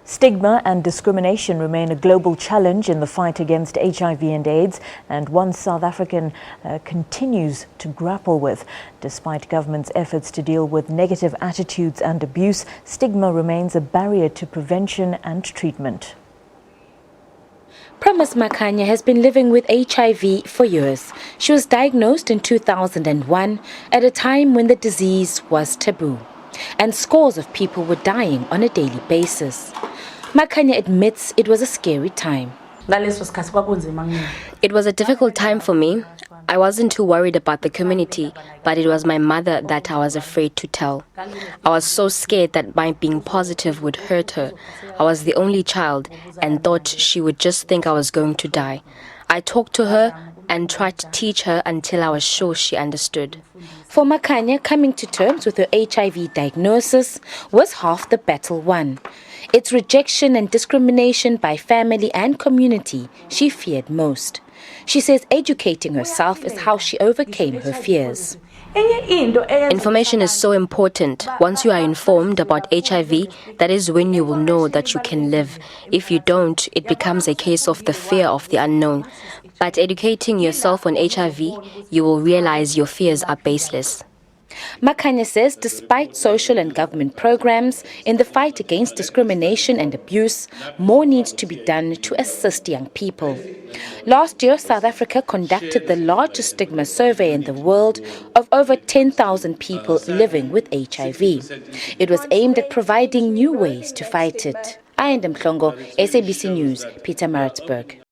Stigma and discrimination remain a global challenge in the fight against HIV and AIDS, and one South African continues to grapple with. Despite government's efforts to deal with negative attitudes and abuse, stigma remains a barrier to prevention and treatment. Promise Makhanya has been living with HIV for years. She was diagnosed in 2001 at a time when the disease was taboo, and scores of people were dying on a daily basis. Makhanya admits it was a scary time. It was a difficult time for me. I wasn't too worried about the community, but it was my mother that I was afraid to tell. I was so scared that my being positive would hurt her. I was the only child and thought she would just think I was going to die. I talked to her and tried to teach her until I was sure she understood. For Makhanya, coming to terms with her HIV diagnosis was half the battle won. It's rejection and discrimination by family and community she feared most. She says educating herself is how she overcame her fears. Information is so important. Once you are informed about HIV, that is when you will know that you can live. If you don't, it becomes a case of the fear of the unknown. But educating yourself on HIV, you will realize your fears are baseless. Makhanya says despite social and government programs in the fight against discrimination and abuse, more needs to be done to assist young people. Last year, South Africa conducted the largest stigma survey in the world of over 10,000 people living with HIV. It was aimed at providing new ways to fight it. I am Mhlongo, SABC News, Pietermaritzburg.